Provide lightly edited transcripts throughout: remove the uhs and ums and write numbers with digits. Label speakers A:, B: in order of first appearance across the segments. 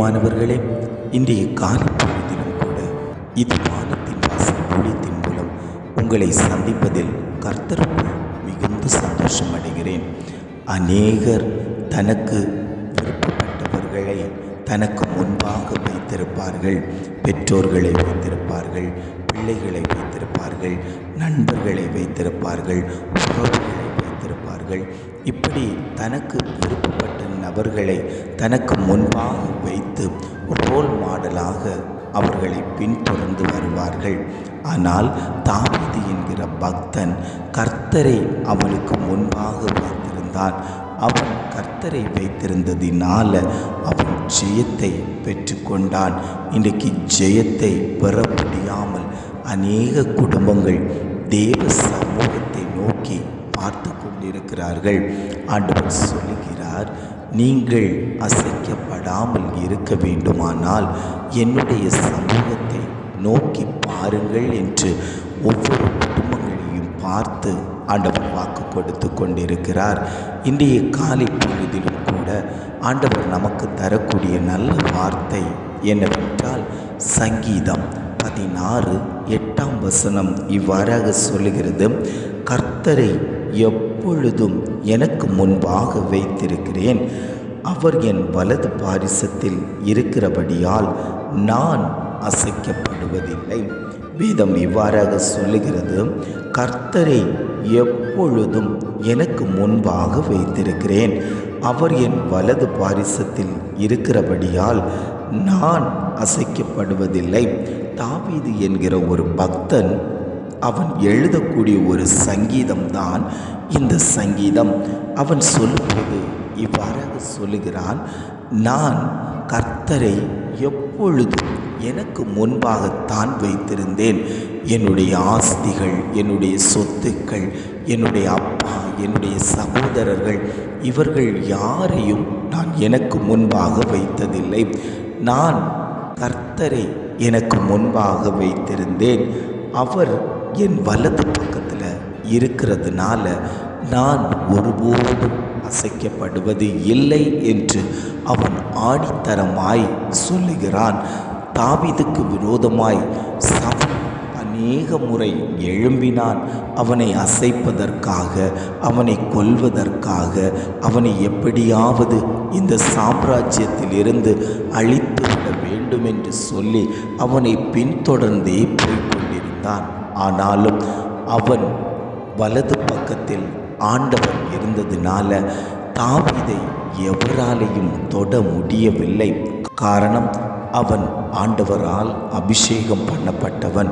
A: பிரியமானவர்களே, இன்றைய காலை பொழுதிலும் கூட இது வானத்தின் வாசல் ஊழியத்தின் மூலம் உங்களை சந்திப்பதில் கர்த்தருக்குள் மிகுந்த சந்தோஷம் அடைகிறேன். அநேகர் தனக்கு விருப்பப்பட்டவர்களை தனக்கு முன்பாக வைத்திருப்பார்கள். பெற்றோர்களை வைத்திருப்பார்கள், பிள்ளைகளை வைத்திருப்பார்கள், நண்பர்களை வைத்திருப்பார்கள், உறவுகளை வைத்திருப்பார்கள். இப்படி தனக்கு விருப்பப்பட்ட நபர்களை தனக்கு முன்பாக வைத்து ரோல் மாடலாக அவர்களை பின்தொடர்ந்து வருவார்கள். ஆனால் தாவீது என்கிற பக்தன் கர்த்தரை அவனுக்கு முன்பாக வைத்திருந்தான். அவன் கர்த்தரை வைத்திருந்ததினால அவன் ஜெயத்தை பெற்றுக்கொண்டான். இன்றைக்கு ஜெயத்தை பெற முடியாமல் அநேக குடும்பங்கள் தேவ சமூகத்தை நோக்கி பார்த்து கொண்டிருக்கிறார்கள். ஆண்டவர் சொல்லுகிறார், நீங்கள் அசைக்கப்படாமல் இருக்க வேண்டுமானால் என்னுடைய சமூகத்தை நோக்கி பாருங்கள் என்று ஒவ்வொரு குடும்பங்களையும் பார்த்து ஆண்டவர் வாக்கு கொடுத்து கொண்டிருக்கிறார். இன்றைய காலை பொழுதிலும் கூட ஆண்டவர் நமக்கு தரக்கூடிய நல்ல வார்த்தை என்னவென்றால், சங்கீதம் 16:8 இவ்வாறாக சொல்லுகிறது, கர்த்தரை எப்பொழுதும் எனக்கு முன்பாக வைத்திருக்கிறேன், அவர் என் வலது பாரிசத்தில் இருக்கிறபடியால் நான் அசைக்கப்படுவதில்லை. வேதம் இவ்வாறாக சொல்லுகிறது, கர்த்தரை எப்பொழுதும் எனக்கு முன்பாக வைத்திருக்கிறேன், அவர் என் வலது பாரிசத்தில் இருக்கிறபடியால் நான் அசைக்கப்படுவதில்லை. தாவீது என்கிற ஒரு பக்தன் அவன் எழுதக்கூடிய ஒரு சங்கீதம்தான் இந்த சங்கீதம். அவன் சொல்லும்போது இவ்வாறாக சொல்லுகிறான், நான் கர்த்தரை எப்பொழுதும் எனக்கு முன்பாகத்தான் வைத்திருந்தேன். என்னுடைய ஆஸ்திகள், என்னுடைய சொத்துக்கள், என்னுடைய அப்பா, என்னுடைய சகோதரர்கள், இவர்கள் யாரையும் நான் எனக்கு முன்பாக வைத்ததில்லை. நான் கர்த்தரை எனக்கு முன்பாக வைத்திருந்தேன். அவர் என் வலது பக்கத்தில் இருக்கிறதுனால நான் ஒருபோதும் அசைக்கப்படுவது இல்லை என்று அவன் ஆணித்தரமாய் சொல்லுகிறான். தாவீதுக்கு விரோதமாய் சவுல் அநேக முறை எழும்பினான். அவனை அசைப்பதற்காக, அவனை கொல்வதற்காக, அவனை எப்படியாவது இந்த சாம்ராஜ்யத்தில் இருந்து அழித்து விட வேண்டும் என்று சொல்லி அவனை பின்தொடர்ந்தே போய்கொண்டிருந்தான். ஆனாலும் அவன் வலது பக்கத்தில் ஆண்டவர் இருந்ததினால தாவீதை எவராலையும் தொட முடியவில்லை. காரணம், அவன் ஆண்டவரால் அபிஷேகம் பண்ணப்பட்டவன்.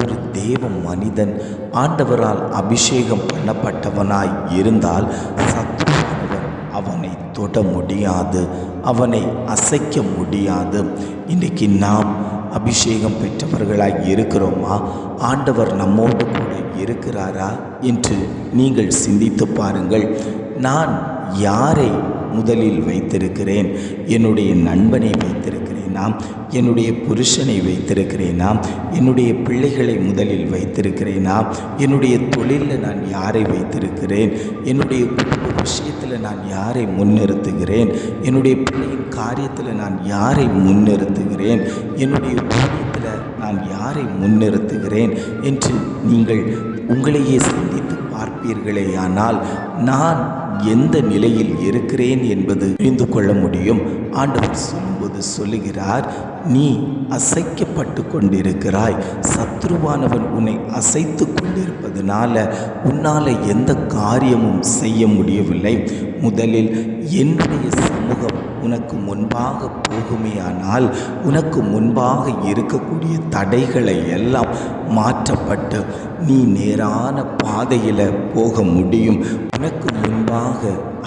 A: ஒரு தேவ மனிதன் ஆண்டவரால் அபிஷேகம் பண்ணப்பட்டவனாய் இருந்தால் சத்துருவானவன் அவனை தொட முடியாது, அவனை அசைக்க முடியாது. இன்றைக்கு நாம் அபிஷேகம் பெற்றவர்களாய் இருக்கிறோமா? ஆண்டவர் நம்மோடு கூட இருக்கிறாரா என்று நீங்கள் சிந்தித்து பாருங்கள். நான் யாரை முதலில் வைத்திருக்கிறேன்? என்னுடைய நண்பனை வைத்திருக்கிறேனா? என்னுடைய புருஷனை வைத்திருக்கிறேனா? என்னுடைய பிள்ளைகளை முதலில் வைத்திருக்கிறேனா? என்னுடைய தொழிலில் நான் யாரை வைத்திருக்கிறேன்? என்னுடைய குடும்ப விஷயத்தில் நான் யாரை முன்னிறுத்துகிறேன்? என்னுடைய பிள்ளையின் காரியத்தில் நான் யாரை முன்னிறுத்துகிறேன்? என்னுடைய ஊழியத்தில் நான் யாரை முன்னிறுத்துகிறேன் என்று நீங்கள் உங்களையே சிந்தித்து பார்ப்பீர்களேயானால் நான் எந்த நிலையில் இருக்கிறேன் என்பது புரிந்து கொள்ள முடியும். ஆண்டவர் சொல்லும்போது சொல்லுகிறார், நீ அசைக்கப்பட்டு கொண்டிருக்கிறாய். சத்ருவானவன் உன்னை அசைத்து கொண்டிருப்பதனால உன்னால் எந்த காரியமும் செய்ய முடியவில்லை. முதலில் என்னுடைய சமூகம் உனக்கு முன்பாக போகுமேயானால் உனக்கு முன்பாக இருக்கக்கூடிய தடைகளை எல்லாம் மாற்றப்பட்டு நீ நேரான பாதையில் போக முடியும். உனக்கு முன்பாக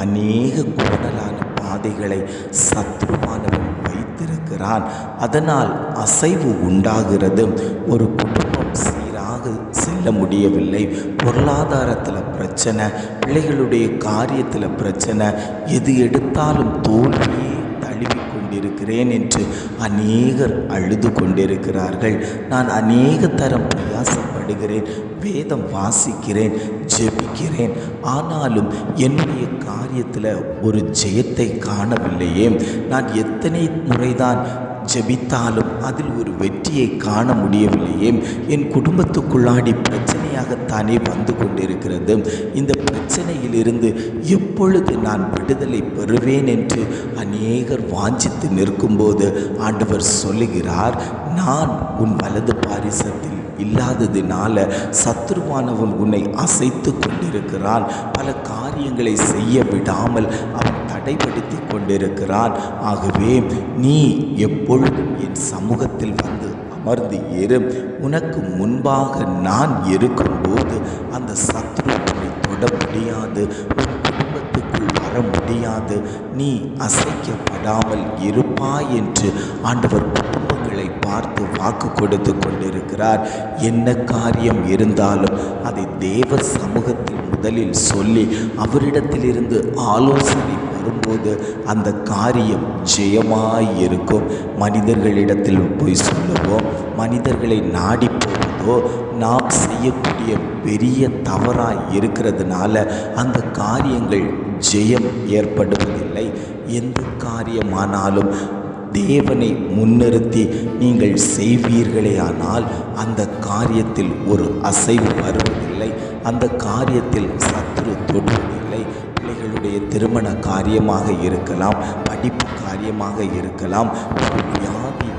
A: அநேக குடலான பாதைகளை சத்ருவானவன் வைத்திருக்கிறான். அதனால் அசைவு உண்டாகிறது. ஒரு குடும்பம் சீராக செல்ல முடியவில்லை. பொருளாதாரத்தில் பிரச்சனை, பிள்ளைகளுடைய காரியத்தில் பிரச்சனை, எது எடுத்தாலும் தோல்வியே தழுவி கொண்டிருக்கிறேன் என்று அநேகர் அழுது கொண்டிருக்கிறார்கள். நான் அநேக தரம் பிரயாசப்பட்டு பிரயாசப்படுகிறேன், வேதம் வாசிக்கிறேன், ஜெபிக்கிறேன். ஆனாலும் என்னுடைய காரியத்தில் ஒரு ஜெயத்தை காணவில்லையே. நான் எத்தனை முறைதான் ஜெபித்தாலும் அதில் ஒரு வெற்றியை காண முடியவில்லையே. என் குடும்பத்துக்குள்ளாடி பிரச்சனையாகத்தானே வந்து கொண்டிருக்கிறது. இந்த பிரச்சனையிலிருந்து எப்பொழுது நான் விடுதலை பெறுவேன் என்று அநேகர் வாஞ்சித்து நிற்கும்போது ஆண்டவர் சொல்லுகிறார், நான் உன் வலது பாரிசத்தில் இல்லாததினால சத்துருவானவன் உன்னை அசைத்து கொண்டிருக்கிறான். பல காரியங்களை செய்ய விடாமல் அவன் தடைப்படுத்தி கொண்டிருக்கிறான். ஆகவே நீ எப்பொழுதும் என் சமூகத்தில் வந்து அமர்ந்து ஏறு. உனக்கு முன்பாக நான் இருக்கும்போது அந்த சத்துரு உன்னை தொட முடியாது, உன் குடும்பத்துக்குள் வர முடியாது, நீ அசைக்கப்படாமல் இருப்பாய் என்று ஆண்டவர் குடும்பங்களை பார்த்து வாக்கு கொடுத்து கொண்டிருக்கிறார். என்ன காரியம் இருந்தாலும் அதை தேவ சமூகத்தில் முதலில் சொல்லி அவரிடத்திலிருந்து ஆலோசனை வரும்போது அந்த காரியம் ஜெயமாயிருக்கும். மனிதர்களிடத்தில் போய் சொல்லவோ, மனிதர்களை நாடி போவதோ நாம் செய்யக்கூடிய பெரிய தவறாய் இருக்கிறதுனால அந்த காரியங்கள் ஜெயம் ஏற்படுவதில்லை. எந்த காரியமானாலும் தேவனை முன்னிறுத்தி நீங்கள் செய்வீர்களேயானால் அந்த காரியத்தில் ஒரு அசைவு வருவதில்லை, அந்த காரியத்தில் சத்துரு தொடுவதில்லை. பிள்ளைகளுடைய திருமண காரியமாக இருக்கலாம், படிப்பு காரியமாக இருக்கலாம், ஒரு வியாதி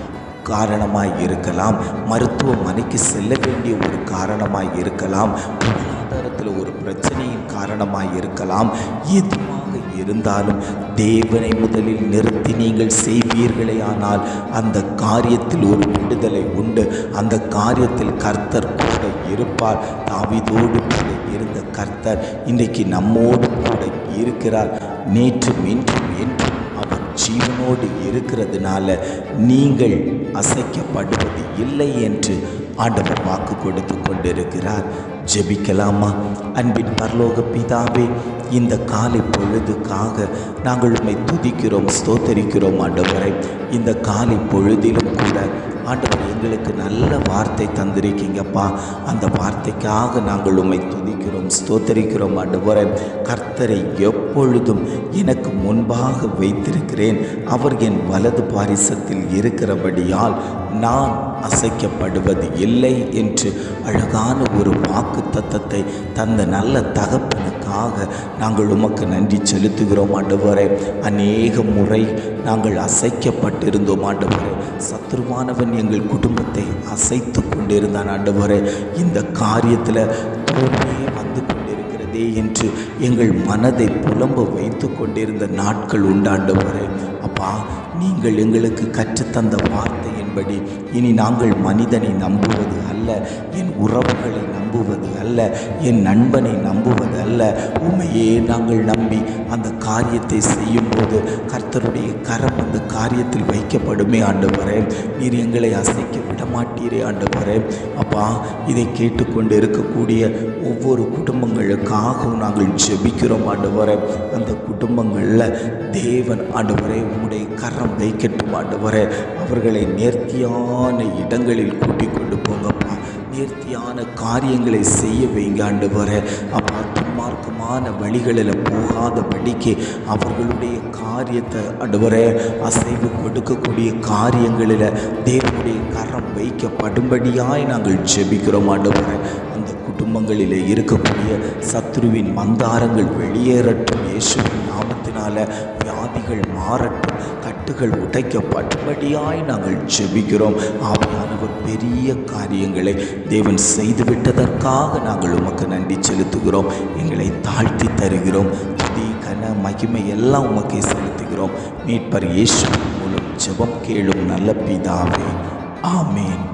A: காரணமாய் இருக்கலாம், மருத்துவமனைக்கு செல்ல வேண்டிய ஒரு காரணமாய் இருக்கலாம், பொருளாதாரத்தில் ஒரு பிரச்சனையின் காரணமாய் இருக்கலாம். எதுவாக இருந்தாலும் தேவனை முதலில் நிறுத்தி நீங்கள் செய்வீர்களேயானால் அந்த காரியத்தில் ஒரு விடுதலை உண்டு. அந்த காரியத்தில் கர்த்தர் கூட இருப்பார். தாவீதோடு கூட இருந்த கர்த்தர் இன்றைக்கு நம்மோடு கூட இருக்கிறார். நேற்றும் இன்றும் என்றும் அவர் ஜீவனோடு இருக்கிறதுனால நீங்கள் அசைக்கப்படுவது இல்லை என்று ஆண்டவர் வாக்கு கொடுத்து கொண்டிருக்கிறார். ஜெபிக்கலாமா? அன்பின் பரலோக பிதாவே, இந்த காலை பொழுதுக்காக நாங்கள் உம்மை துதிக்கிறோம், ஸ்தோத்தரிக்கிறோம் ஆண்டவரை. இந்த காலை பொழுதிலும் கூட ஆண்டவர் எங்களுக்கு நல்ல வார்த்தை தந்திருக்கீங்கப்பா. அந்த வார்த்தைக்காக நாங்கள் உம்மை துதிக்கிறோம், ஸ்தோத்தரிக்கிறோம் ஆண்டவரை. கர்த்தரை எப்பொழுதும் எனக்கு முன்பாக வைத்திருக்கிறேன், அவர் என் வலது பாரிசத்தில் இருக்கிறபடியால் நான் அசைக்கப்படுவது இல்லை என்று அழகான ஒரு வாக்கு தத்தத்தை தந்த நல்ல தகப்பனுக்காக நாங்கள் உமக்கு நன்றி செலுத்துகிறோம் ஆண்டவரே. அநேக முறை நாங்கள் அசைக்கப்பட்டிருந்தோம் ஆண்டவரே. சத்துருவானவன் எங்கள் குடும்பத்தை அசைத்து கொண்டிருந்தான் ஆண்டவரே. இந்த காரியத்தில் தோல்வியே வந்து கொண்டிருக்கிறதே என்று எங்கள் மனதை புலம்ப வைத்து கொண்டிருந்த நாட்கள் உண்டாண்டவரே. அப்பா, நீங்கள் எங்களுக்கு கற்றுத்தந்த வார்த்தையின்படி இனி நாங்கள் மனிதனை நம்புவது அல்ல, என் உறவுகளை நம்புவது அல்ல, என் நண்பனை நம்புவது அல்ல, உண்மையே நாங்கள் நம்பி அந்த காரியத்தை செய்யும்போது கர்த்தருடைய கரம் அந்த காரியத்தில் வைக்கப்படுமே ஆண்டவரே. நீர் எங்களை அசைக்க விடமாட்டீரே ஆண்டவரே. அப்பா, இதை கேட்டுக்கொண்டு இருக்கக்கூடிய ஒவ்வொரு குடும்பங்களுக்காகவும் நாங்கள் ஜெபிக்கிறோம் ஆண்டவரே. அந்த குடும்பங்களில் தேவன் ஆண்டவரே உம்முடைய கரம் வைக்கட்டும் ஆண்டவரே. அவர்களை நேர்த்தியான இடங்களில் கூட்டிக் கொண்டு போங்கப்பா. நேர்த்தியான காரியங்களை செய்ய வைங்க ஆண்டவரே. அப்பா, துன்மார்க்கமான வழிகளில் போகாதபடிக்கு அவர்களுடைய காரியத்தை ஆண்டவரே அசைவு கொடுக்கக்கூடிய காரியங்களில் தேவனுடைய கரம் வைக்கப்படும்படியாய் நாங்கள் ஜெபிக்கிறோம் ஆண்டவரே. அந்த குடும்பங்களில் இருக்கக்கூடிய சத்ருவின் மந்தாரங்கள் வெளியேறட்டும் இயேசுவின் நாமத்தினால. வியாதிகள் மாறட்டும், கட்டுகள் உடைக்கப்பட்டபடியாய் நாங்கள் ஜெபிக்கிறோம். ஆவியானவர் பெரிய காரியங்களை தேவன் செய்துவிட்டதற்காக நாங்கள் உமக்கு நன்றி செலுத்துகிறோம். எங்களை தாழ்த்தி தருகிறோம். துதி, கன, மகிமை எல்லாம் உமக்கே செலுத்துகிறோம். மீட்பர் இயேசுவின் மூலம் ஜெபம் கேளும் நல்ல பிதாவே. ஆமேன்.